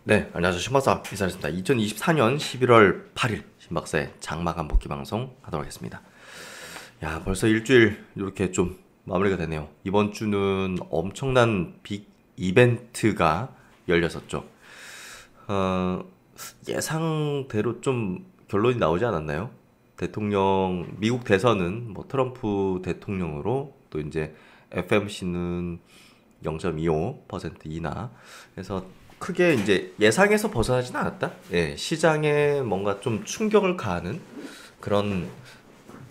네, 안녕하세요. 신박사 인사드렸습니다. 2024년 11월 8일 신박사의 장마감 복귀 방송 하도록 하겠습니다. 야, 벌써 일주일 이렇게 좀 마무리가 되네요. 이번 주는 엄청난 빅 이벤트가 열렸었죠. 어, 예상대로 좀 결론이 나오지 않았나요? 미국 대선은 뭐 트럼프 대통령으로 또 이제 FMC는 0.25% 인하. 그래서 크게 이제 예상에서 벗어나지는 않았다. 예, 시장에 뭔가 좀 충격을 가하는 그런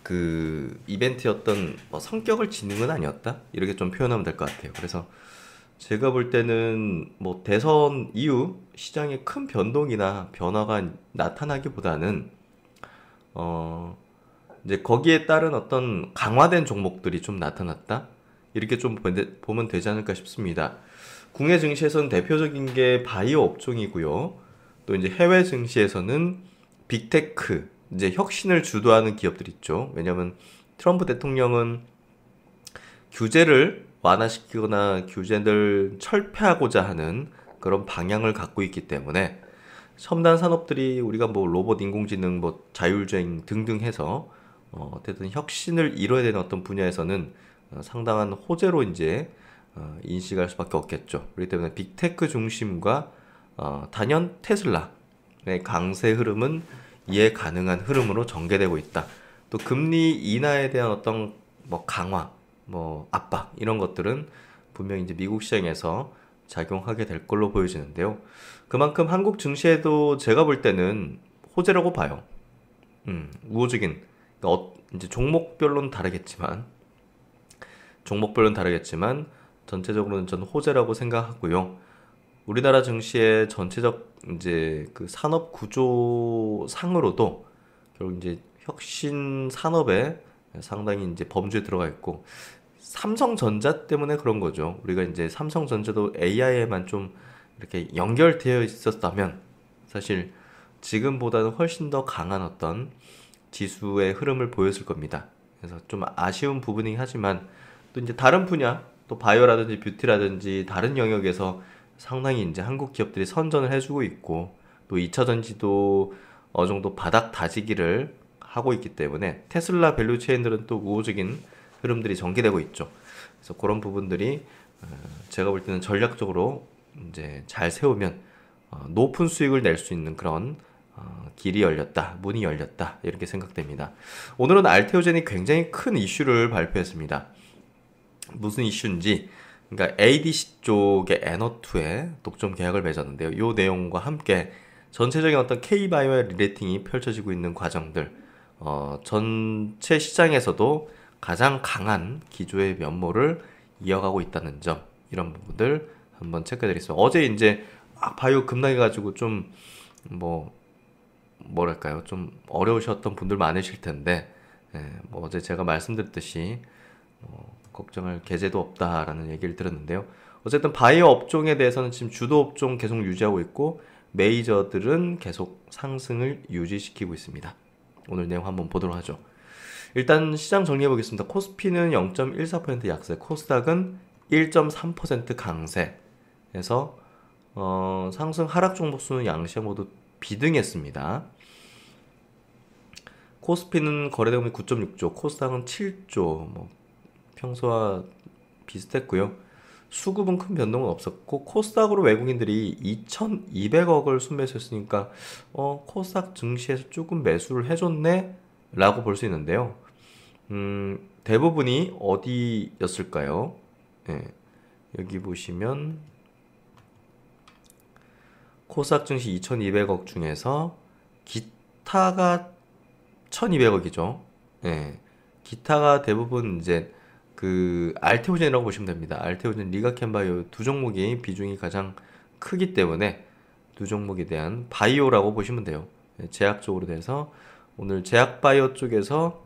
그 이벤트였던 뭐 성격을 지닌 건 아니었다. 이렇게 좀 표현하면 될 것 같아요. 그래서 제가 볼 때는 뭐 대선 이후 시장에 큰 변동이나 변화가 나타나기보다는 어 이제 거기에 따른 어떤 강화된 종목들이 좀 나타났다. 이렇게 좀 보면 되지 않을까 싶습니다. 국내 증시에서는 대표적인 게 바이오 업종이고요. 또 이제 해외 증시에서는 빅테크, 이제 혁신을 주도하는 기업들 있죠. 왜냐하면 트럼프 대통령은 규제를 완화시키거나 규제를 철폐하고자 하는 그런 방향을 갖고 있기 때문에 첨단 산업들이 우리가 뭐 로봇, 인공지능, 뭐 자율주행 등등 해서 어쨌든 혁신을 이뤄야 되는 어떤 분야에서는 상당한 호재로 이제 인식할 수밖에 없겠죠. 그렇기 때문에 빅테크 중심과 단연 테슬라의 강세 흐름은 이해 가능한 흐름으로 전개되고 있다. 또 금리 인하에 대한 어떤 뭐 강화, 뭐 압박 이런 것들은 분명히 이제 미국 시장에서 작용하게 될 걸로 보여지는데요. 그만큼 한국 증시에도 제가 볼 때는 호재라고 봐요. 우호적인 그러니까 이제 종목별로는 다르겠지만 전체적으로는 전 호재라고 생각하고요. 우리나라 증시의 전체적 이제 그 산업 구조 상으로도 결국 이제 혁신 산업에 상당히 이제 범주에 들어가 있고 삼성전자 때문에 그런 거죠. 우리가 이제 삼성전자도 AI에만 좀 이렇게 연결되어 있었다면 사실 지금보다는 훨씬 더 강한 어떤 지수의 흐름을 보였을 겁니다. 그래서 좀 아쉬운 부분이긴 하지만 또 이제 다른 분야, 또 바이오라든지 뷰티라든지 다른 영역에서 상당히 이제 한국 기업들이 선전을 해주고 있고 또 2차 전지도 어느 정도 바닥 다지기를 하고 있기 때문에 테슬라 밸류 체인들은 또 우호적인 흐름들이 전개되고 있죠. 그래서 그런 부분들이 제가 볼 때는 전략적으로 이제 잘 세우면 높은 수익을 낼 수 있는 그런 길이 열렸다, 문이 열렸다 이렇게 생각됩니다. 오늘은 알테오젠이 굉장히 큰 이슈를 발표했습니다. 무슨 이슈인지, 그러니까 ADC 쪽의 에너투에 독점 계약을 맺었는데요. 이 내용과 함께 전체적인 어떤 K바이오의 리레이팅이 펼쳐지고 있는 과정들, 전체 시장에서도 가장 강한 기조의 면모를 이어가고 있다는 점, 이런 부분들 한번 체크해드리겠습니다. 어제 이제 바이오 급락해가지고 좀 뭐 뭐랄까요, 좀 어려우셨던 분들 많으실 텐데, 뭐 어제 제가 말씀드렸듯이 걱정할 계제도 없다라는 얘기를 들었는데요. 어쨌든 바이오 업종에 대해서는 지금 주도 업종 계속 유지하고 있고 메이저들은 계속 상승을 유지시키고 있습니다. 오늘 내용 한번 보도록 하죠. 일단 시장 정리해 보겠습니다. 코스피는 0.14% 약세, 코스닥은 1.3% 강세. 그래서 상승 하락 종목수는 양시장 모두 비등했습니다. 코스피는 거래대금이 9.6조, 코스닥은 7조, 뭐 평소와 비슷했고요. 수급은 큰 변동은 없었고 코스닥으로 외국인들이 2,200억을 순매수했으니까 코스닥 증시에서 조금 매수를 해줬네 라고 볼 수 있는데요. 대부분이 어디였을까요? 예, 여기 보시면 코스닥 증시 2,200억 중에서 기타가 1,200억이죠. 예, 기타가 대부분 이제 그 알테오젠이라고 보시면 됩니다. 알테오젠, 리가켄바이오 두 종목이 비중이 가장 크기 때문에 두 종목에 대한 바이오라고 보시면 돼요. 제약 쪽으로 돼서 오늘 제약바이오 쪽에서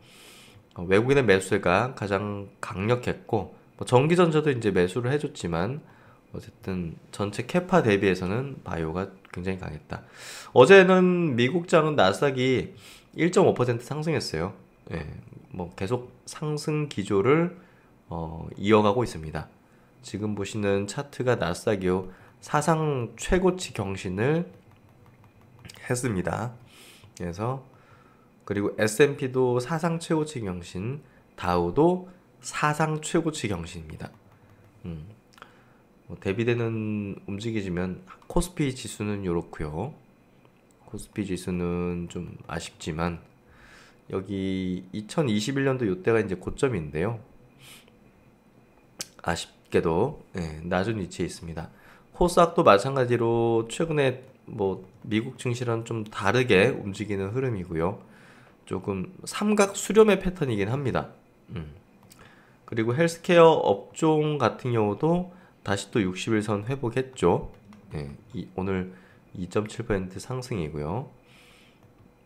외국인의 매수세가 가장 강력했고 뭐 전기전자도 이제 매수를 해줬지만 어쨌든 전체 캐파 대비해서는 바이오가 굉장히 강했다. 어제는 미국장은 나스닥이 1.5% 상승했어요. 예, 뭐 계속 상승 기조를 이어가고 있습니다. 지금 보시는 차트가 나스닥이요. 사상 최고치 경신을 했습니다. 그래서 그리고 S&P도 사상 최고치 경신, 다우도 사상 최고치 경신입니다. 뭐 대비되는 움직이지만 코스피 지수는 요렇고요. 코스피 지수는 좀 아쉽지만 여기 2021년도 요때가 이제 고점인데요. 아쉽게도 낮은 위치에 있습니다. 코스닥도 마찬가지로 최근에 뭐 미국 증시랑 좀 다르게 움직이는 흐름이고요. 조금 삼각 수렴의 패턴이긴 합니다. 그리고 헬스케어 업종 같은 경우도 다시 또 60일선 회복했죠. 오늘 2.7% 상승이고요.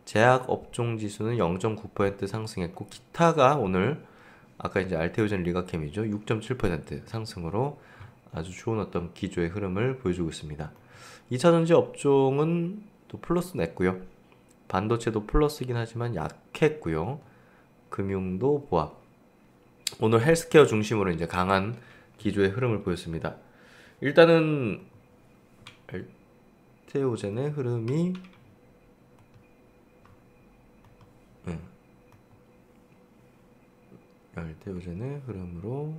제약 업종 지수는 0.9% 상승했고, 기타가 오늘 아까 이제 알테오젠 리가켐이죠. 6.7% 상승으로 아주 좋은 어떤 기조의 흐름을 보여주고 있습니다. 2차전지 업종은 또 플러스 냈고요. 반도체도 플러스긴 하지만 약했고요. 금융도 보합. 오늘 헬스케어 중심으로 이제 강한 기조의 흐름을 보였습니다. 일단은 알테오젠의 흐름이 알테오젠의 흐름으로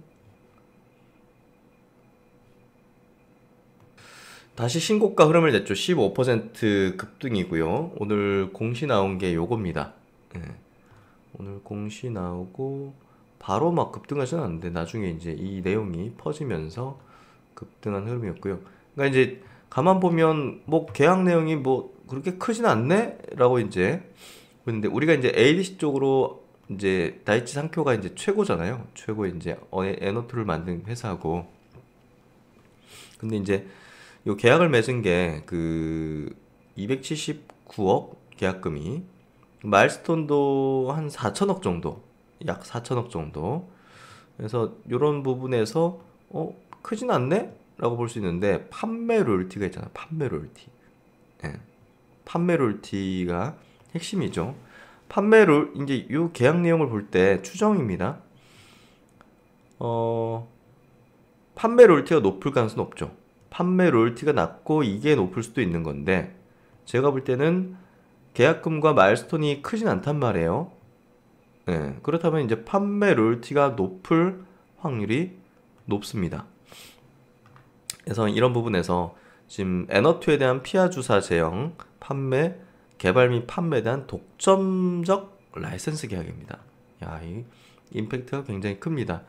다시 신고가 흐름을 냈죠. 15% 급등이고요. 오늘 공시 나온 게 요겁니다. 오늘 공시 나오고 바로 막 급등하지는 않는데 나중에 이제 이 내용이 퍼지면서 급등한 흐름이었고요. 그러니까 이제 가만 보면 뭐 계약 내용이 뭐 그렇게 크진 않네? 라고 이제 근데 우리가 이제 ADC 쪽으로 이제 다이치 상표가 이제 최고잖아요. 최고 이제 N02를 만든 회사고. 근데 이제 요 계약을 맺은 게 그 279억 계약금이 마일스톤도 한 4천억 정도, 약 4천억 정도. 그래서 요런 부분에서 크진 않네? 라고 볼 수 있는데 판매 로열티가 있잖아. 판매 로열티. 판매 로열티가 핵심이죠. 이제 요 계약 내용을 볼 때 추정입니다. 판매 로열티가 높을 가능성은 없죠. 판매 로열티가 낮고 이게 높을 수도 있는 건데 제가 볼 때는 계약금과 마일스톤이 크진 않단 말이에요. 그렇다면 이제 판매 로열티가 높을 확률이 높습니다. 그래서 이런 부분에서 지금 N02에 대한 피하 주사 제형, 판매, 개발 및 판매에 대한 독점적 라이센스 계약입니다. 야, 이 임팩트가 굉장히 큽니다.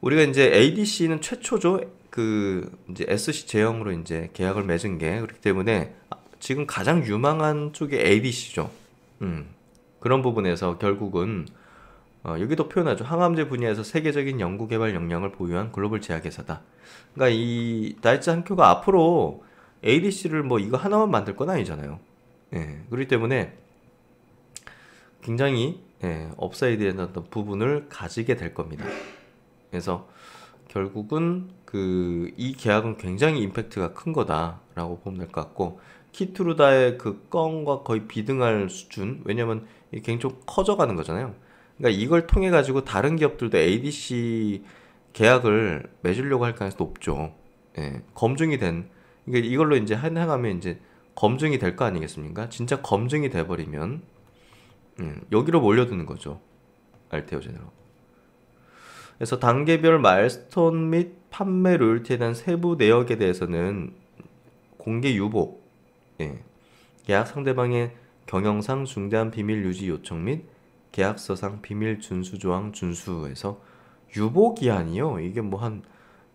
우리가 이제 ADC는 최초죠. 그 이제 SC 제형으로 이제 계약을 맺은 게 그렇기 때문에 지금 가장 유망한 쪽이 ADC죠. 그런 부분에서 결국은 여기도 표현하죠. 항암제 분야에서 세계적인 연구 개발 역량을 보유한 글로벌 제약회사다. 그러니까 이 다이치 한큐가 앞으로 ADC를 뭐 이거 하나만 만들 건 아니잖아요. 그렇기 때문에 굉장히 업사이드에 대한 어떤 부분을 가지게 될 겁니다. 그래서 결국은 이 계약은 굉장히 임팩트가 큰 거다라고 보면 될 것 같고 키투루다의 그 건과 거의 비등할 수준. 왜냐면 이게 굉장히 커져가는 거잖아요. 그러니까 이걸 통해 가지고 다른 기업들도 ADC 계약을 맺으려고 할 가능성이 높죠. 검증이 된 그러니까 이걸로 이제 한행하면 이제 검증이 될 거 아니겠습니까? 진짜 검증이 돼버리면 여기로 몰려드는 거죠. 알테오젠으로. 그래서 단계별 마일스톤 및 판매 로열티에 대한 세부 내역에 대해서는 공개 유보, 계약 상대방의 경영상 중대한 비밀 유지 요청 및 계약서상 비밀 준수 조항 준수에서 유보 기한이요. 이게 뭐 한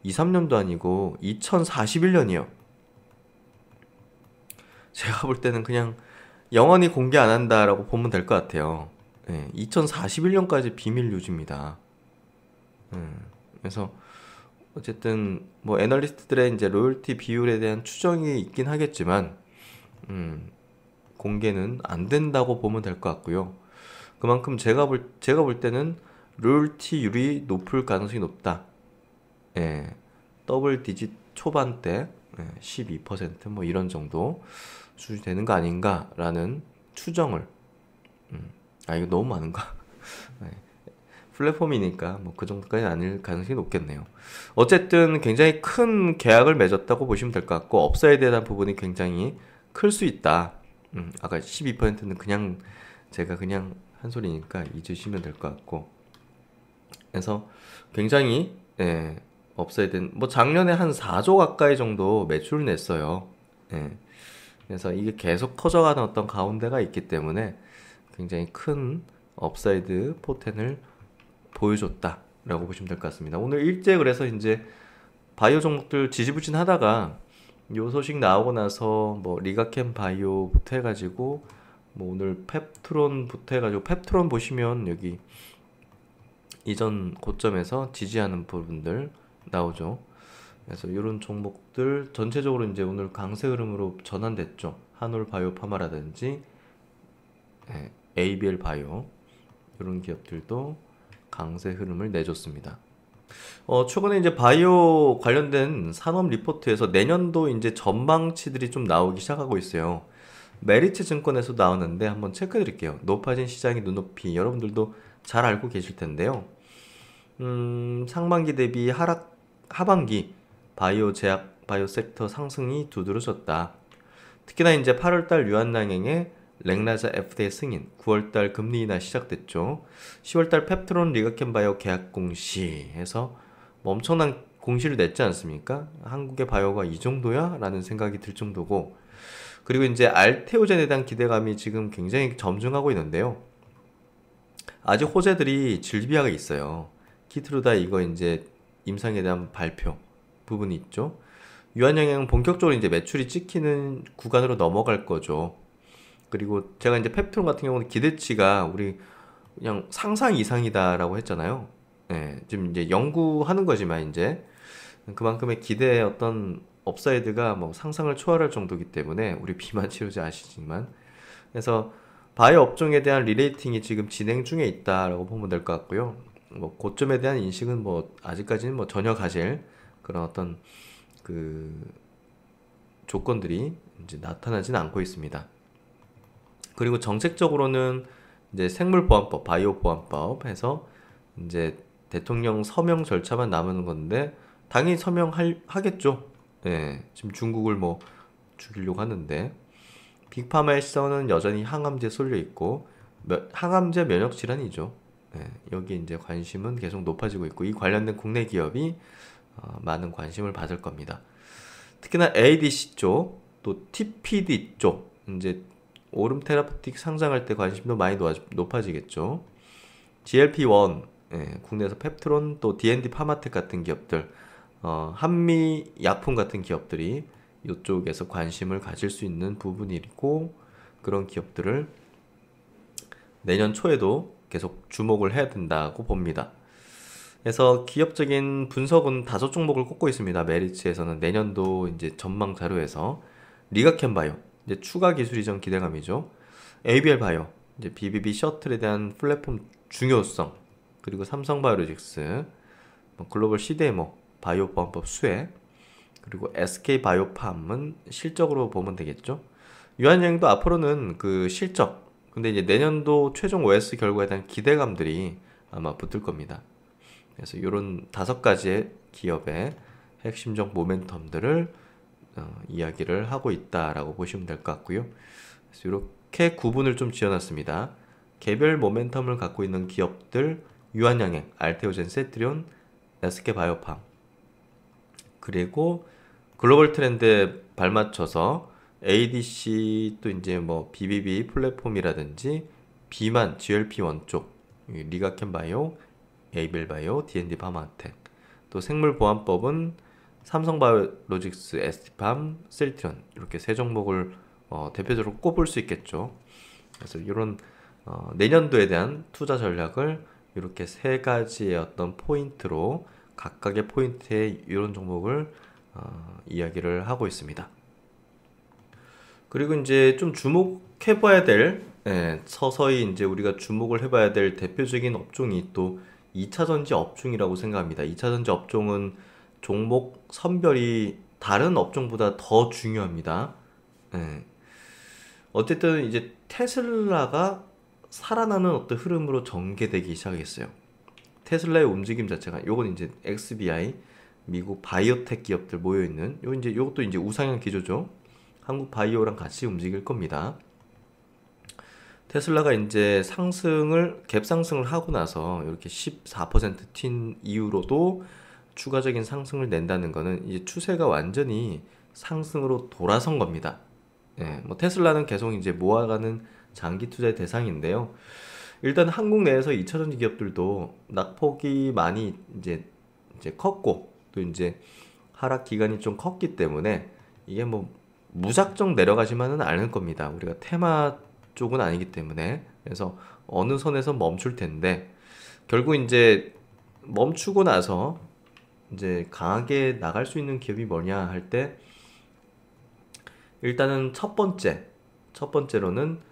2, 3년도 아니고 2041년이요. 제가 볼 때는 그냥 영원히 공개 안 한다라고 보면 될 것 같아요. 2041년까지 비밀 유지입니다. 그래서 어쨌든 뭐 애널리스트들의 이제 로열티 비율에 대한 추정이 있긴 하겠지만 공개는 안 된다고 보면 될 것 같고요. 그만큼 제가 볼 때는 로열티율이 높을 가능성이 높다. 더블 디짓 초반대 12% 이런 정도 수준이 되는 거 아닌가라는 추정을 이거 너무 많은가? 플랫폼이니까 뭐 그 정도까지는 아닐 가능성이 높겠네요. 어쨌든 굉장히 큰 계약을 맺었다고 보시면 될 것 같고 업사이드에 대한 부분이 굉장히 클 수 있다. 아까 12%는 그냥 제가 그냥 한 소리니까 잊으시면 될 것 같고 그래서 굉장히 업사이드 뭐 작년에 한 4조 가까이 정도 매출을 냈어요. 예. 그래서 이게 계속 커져가는 어떤 가운데가 있기 때문에 굉장히 큰 업사이드 포텐을 보여줬다라고 보시면 될 것 같습니다. 오늘 일제 그래서 이제 바이오 종목들 지지부진하다가 요 소식 나오고 나서 뭐 리가캠 바이오부터 해가지고 뭐 오늘 펩트론부터 해가지고 펩트론 보시면 여기 이전 고점에서 지지하는 부분들 나오죠. 그래서 이런 종목들 전체적으로 이제 오늘 강세 흐름으로 전환됐죠. 한올 바이오 파마라든지 ABL 바이오 이런 기업들도 강세 흐름을 내줬습니다. 최근에 이제 바이오 관련된 산업 리포트에서 내년도 이제 전망치들이 좀 나오기 시작하고 있어요. 메리츠 증권에서 나오는데 한번 체크해 드릴게요. 높아진 시장의 눈높이 여러분들도 잘 알고 계실 텐데요. 상반기 대비 하반기 바이오 제약 바이오 섹터 상승이 두드러졌다. 특히나 이제 8월달 유한양행의 렉나자 FDA 승인, 9월달 금리 인하 시작됐죠. 10월달 펩트론 리가캠 바이오 계약 공시해서 뭐 엄청난 공시를 냈지 않습니까? 한국의 바이오가 이 정도야? 라는 생각이 들 정도고 그리고 이제 알테오젠에 대한 기대감이 지금 굉장히 점증하고 있는데요. 아직 호재들이 질비하게 있어요. 키트루다 이거 이제 임상에 대한 발표 부분이 있죠. 유한양행은 본격적으로 이제 매출이 찍히는 구간으로 넘어갈 거죠. 그리고 제가 이제 펩트론 같은 경우는 기대치가 우리 그냥 상상 이상이다라고 했잖아요. 지금 이제 연구하는 거지만 이제 그만큼의 기대의 어떤 업사이드가 뭐 상상을 초월할 정도이기 때문에 우리 비만 치료제 아시지만 그래서 바이오 업종에 대한 리레이팅이 지금 진행 중에 있다라고 보면 될 것 같고요. 뭐 고점에 대한 인식은 뭐 아직까지는 뭐 전혀 가질 그런 어떤 그 조건들이 이제 나타나지는 않고 있습니다. 그리고 정책적으로는 이제 생물보안법, 바이오보안법 해서 이제 대통령 서명 절차만 남은 건데 당연히 서명하겠죠. 지금 중국을 뭐 죽이려고 하는데 빅파마에서는 여전히 항암제 쏠려 있고 항암제 면역 질환이죠. 여기 이제 관심은 계속 높아지고 있고 이 관련된 국내 기업이 많은 관심을 받을 겁니다. 특히나 ADC 쪽, 또 TPD 쪽 이제 오름 테라피틱 상장할 때 관심도 많이 높아지겠죠. GLP-1 국내에서 펩트론 또 D&D 파마텍 같은 기업들 한미 약품 같은 기업들이 이쪽에서 관심을 가질 수 있는 부분이고 그런 기업들을 내년 초에도 계속 주목을 해야 된다고 봅니다. 그래서 기업적인 분석은 5종목을 꼽고 있습니다. 메리츠에서는 내년도 이제 전망 자료에서 리가캠 바이오 이제 추가 기술 이전 기대감이죠. ABL 바이오 이제 BBB 셔틀에 대한 플랫폼 중요성 그리고 삼성바이오로직스 글로벌 CDMO 바이오 보안법 수혜 그리고 SK 바이오팜은 실적으로 보면 되겠죠. 유한양도 앞으로는 그 실적 근데 이제 내년도 최종 OS 결과에 대한 기대감들이 아마 붙을 겁니다. 그래서 이런 5가지의 기업의 핵심적 모멘텀들을 이야기를 하고 있다라고 보시면 될 것 같고요. 그래서 이렇게 구분을 좀 지어놨습니다. 개별 모멘텀을 갖고 있는 기업들 유한양행, 알테오젠, 세트리온, SK 바이오팜 그리고 글로벌 트렌드에 발맞춰서 ADC 또 이제 뭐 BBB 플랫폼이라든지 비만 GLP-1 쪽 리가캠 바이오, 에이벨 바이오, D&D 파마텍 또 생물보안법은 삼성바이오로직스, ST팜, 셀트리온 이렇게 세 종목을 대표적으로 꼽을 수 있겠죠. 그래서 이런 내년도에 대한 투자 전략을 이렇게 3가지의 어떤 포인트로 각각의 포인트에 이런 종목을 이야기를 하고 있습니다. 그리고 이제 좀 주목해봐야 될 서서히 이제 우리가 주목을 해봐야 될 대표적인 업종이 또 2차전지 업종이라고 생각합니다. 2차전지 업종은 종목 선별이 다른 업종보다 더 중요합니다. 어쨌든 이제 테슬라가 살아나는 어떤 흐름으로 전개되기 시작했어요. 테슬라의 움직임 자체가 요건 이제 XBI 미국 바이오텍 기업들 모여 있는 요 이제 요것도 이제 우상향 기조죠. 한국 바이오랑 같이 움직일 겁니다. 테슬라가 이제 상승을 갭 상승을 하고 나서 이렇게 14% 튄 이후로도 추가적인 상승을 낸다는 거는 이제 추세가 완전히 상승으로 돌아선 겁니다. 예, 뭐 테슬라는 계속 이제 모아가는 장기 투자의 대상인데요. 일단 한국 내에서 2차전지 기업들도 낙폭이 많이 이제 컸고 또 이제 하락 기간이 좀 컸기 때문에 이게 뭐 무작정 내려가지만은 않을 겁니다. 우리가 테마 쪽은 아니기 때문에 그래서 어느 선에서 멈출 텐데 결국 이제 멈추고 나서 이제 강하게 나갈 수 있는 기업이 뭐냐 할 때 일단은 첫 번째로는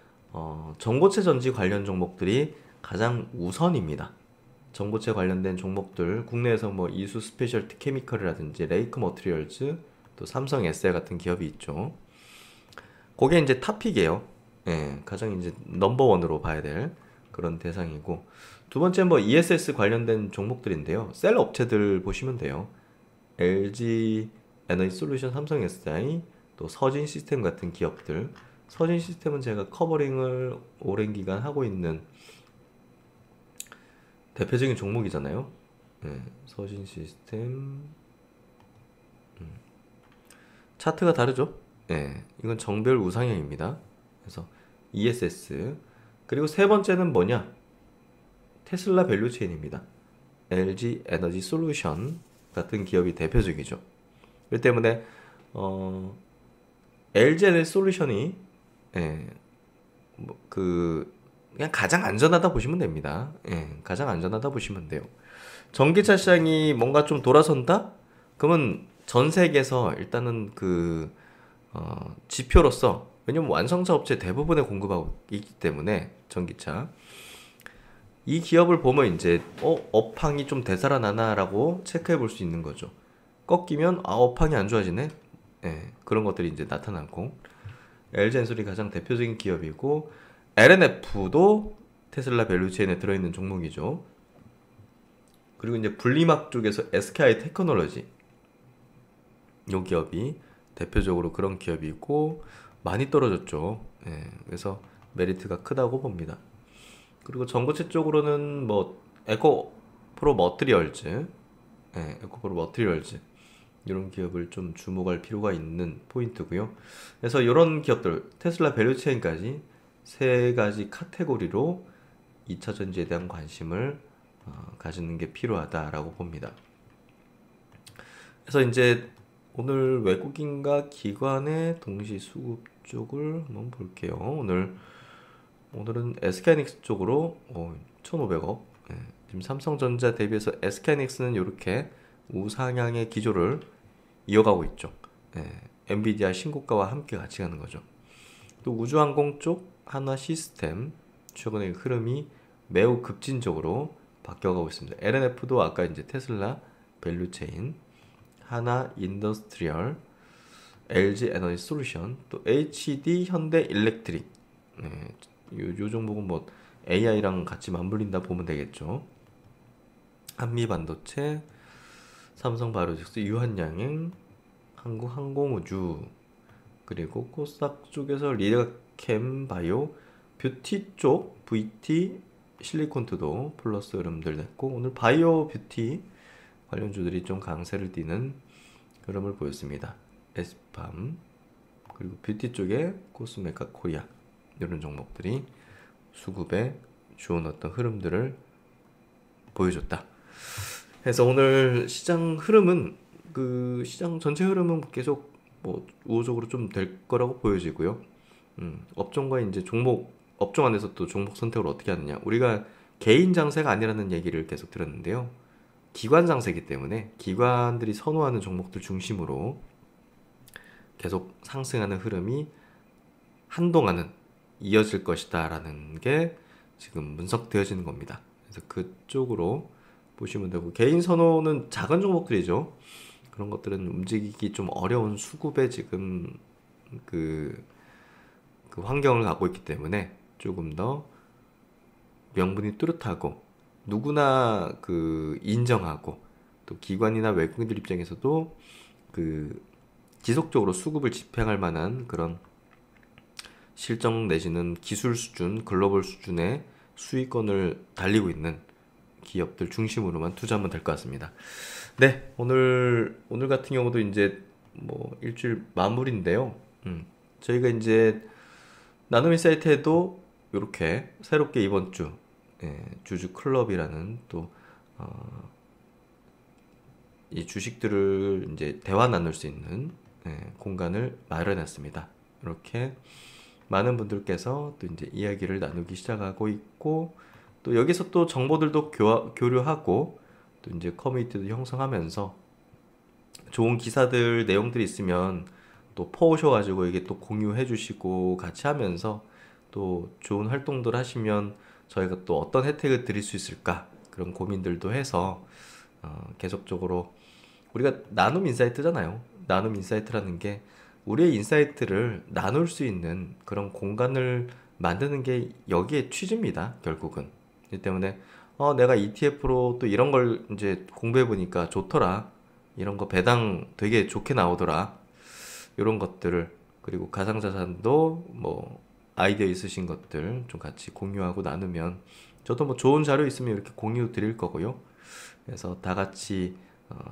전고체 전지 관련 종목들이 가장 우선입니다. 전고체 관련된 종목들 국내에서 뭐 이수 스페셜티 케미컬이라든지 레이크 머티리얼즈 또 삼성 SL 같은 기업이 있죠. 그게 이제 탑픽이에요. 예, 가장 이제 넘버원으로 봐야 될 그런 대상이고 두 번째 뭐 ESS 관련된 종목들인데요. 셀 업체들 보시면 돼요. LG 에너지 솔루션, 삼성 SI, 또 서진 시스템 같은 기업들. 서진 시스템은 제가 커버링을 오랜 기간 하고 있는 대표적인 종목이잖아요. 예, 서진 시스템 차트가 다르죠? 예, 이건 정별 우상향입니다. 그래서 ESS 그리고 세 번째는 뭐냐? 테슬라 밸류체인입니다. LG 에너지 솔루션 같은 기업이 대표적이죠. 그렇기 때문에 LG 에너지 솔루션이 예, 그냥 가장 안전하다 보시면 됩니다. 예, 가장 안전하다 보시면 돼요. 전기차 시장이 뭔가 좀 돌아선다? 그러면 전 세계에서 일단은 지표로서 왜냐면 완성차 업체 대부분에 공급하고 있기 때문에 전기차 이 기업을 보면 이제 업황이 좀 되살아나나라고 체크해 볼 수 있는 거죠. 꺾이면 업황이 안 좋아지네. 예, 그런 것들이 이제 나타나고 LG엔솔이 가장 대표적인 기업이고 LNF도 테슬라 밸류체인에 들어있는 종목이죠. 그리고 이제 분리막 쪽에서 SKI 테크놀로지 이 기업이 대표적으로 그런 기업이고 많이 떨어졌죠. 예, 그래서 메리트가 크다고 봅니다. 그리고 전고체 쪽으로는 뭐 에코프로 머티리얼즈, 예, 에코프로 머티리얼즈 이런 기업을 좀 주목할 필요가 있는 포인트고요. 그래서 이런 기업들 테슬라 밸류체인까지 세 가지 카테고리로 2차 전지에 대한 관심을 가지는 게 필요하다라고 봅니다. 그래서 이제 오늘 외국인과 기관의 동시 수급 쪽을 한번 볼게요. 오늘은 SK하이닉스 쪽으로 1,500억. 예, 지금 삼성전자 대비해서 SK하이닉스는 이렇게 우상향의 기조를 이어가고 있죠. 예, 엔비디아 신고가와 함께 같이 가는 거죠. 또 우주항공 쪽 한화 시스템 최근의 흐름이 매우 급진적으로 바뀌어가고 있습니다. LNF도 아까 이제 테슬라 밸류체인, 하나 인더스트리얼, LG 에너지 솔루션, 또 HD 현대 일렉트릭. 네, 요 종목은 뭐 AI랑 같이 맞물린다 보면 되겠죠. 한미 반도체, 삼성 바이오로직스, 유한양행, 한국항공우주, 그리고 코스닥 쪽에서 리더캠 바이오, 뷰티 쪽 VT, 실리콘트도 플러스 흐름들 냈고 오늘 바이오 뷰티 관련주들이 좀 강세를 띠는 흐름을 보였습니다. 에스팜 그리고 뷰티 쪽에 코스메카 코리아 이런 종목들이 수급에 좋은 어떤 흐름들을 보여줬다. 그래서 오늘 시장 흐름은 시장 전체 흐름은 계속 뭐 우호적으로 좀 될 거라고 보여지고요. 업종과 이제 업종 안에서 또 종목 선택을 어떻게 하느냐. 우리가 개인 장세가 아니라는 얘기를 계속 들었는데요. 기관 장세이기 때문에 기관들이 선호하는 종목들 중심으로 계속 상승하는 흐름이 한동안은 이어질 것이다 라는 게 지금 분석되어지는 겁니다. 그래서 그쪽으로 보시면 되고 개인 선호는 작은 종목들이죠. 그런 것들은 움직이기 좀 어려운 수급에 지금 그 환경을 갖고 있기 때문에 조금 더 명분이 뚜렷하고 누구나 그 인정하고 또 기관이나 외국인들 입장에서도 그 지속적으로 수급을 집행할 만한 그런 실적 내지는 기술 수준, 글로벌 수준의 수익권을 달리고 있는 기업들 중심으로만 투자하면 될 것 같습니다. 네, 오늘 같은 경우도 이제 뭐 일주일 마무리인데요. 저희가 이제 나눔인사이트에도 이렇게 새롭게 이번 주 주주 클럽이라는 또 이 주식들을 이제 대화 나눌 수 있는 공간을 마련했습니다. 이렇게 많은 분들께서 또 이제 이야기를 나누기 시작하고 있고 또 여기서 또 정보들도 교류하고 또 이제 커뮤니티도 형성하면서 좋은 기사들 내용들이 있으면 또 퍼오셔가지고 이게 또 공유해 주시고 같이 하면서 또 좋은 활동들 하시면 저희가 또 어떤 혜택을 드릴 수 있을까 그런 고민들도 해서 계속적으로 우리가 나눔 인사이트잖아요. 나눔 인사이트라는 게 우리의 인사이트를 나눌 수 있는 그런 공간을 만드는 게 여기에 취지입니다. 결국은. 이 때문에 내가 ETF로 또 이런 걸 이제 공부해 보니까 좋더라. 이런 거 배당 되게 좋게 나오더라. 이런 것들을 그리고 가상자산도 뭐 아이디어 있으신 것들 좀 같이 공유하고 나누면 저도 뭐 좋은 자료 있으면 이렇게 공유 드릴 거고요. 그래서 다 같이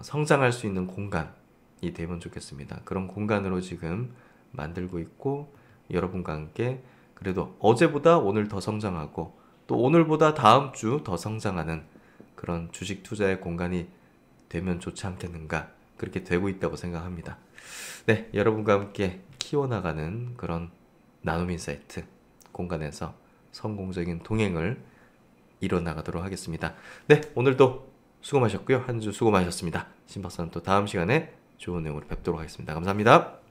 성장할 수 있는 공간이 되면 좋겠습니다. 그런 공간으로 지금 만들고 있고 여러분과 함께 그래도 어제보다 오늘 더 성장하고 또 오늘보다 다음 주 더 성장하는 그런 주식 투자의 공간이 되면 좋지 않겠는가 그렇게 되고 있다고 생각합니다. 네, 여러분과 함께 키워나가는 그런 나눔 인사이트 공간에서 성공적인 동행을 이뤄나가도록 하겠습니다. 네, 오늘도 수고 많으셨고요. 한 주 수고 많으셨습니다. 신박사는 또 다음 시간에 좋은 내용으로 뵙도록 하겠습니다. 감사합니다.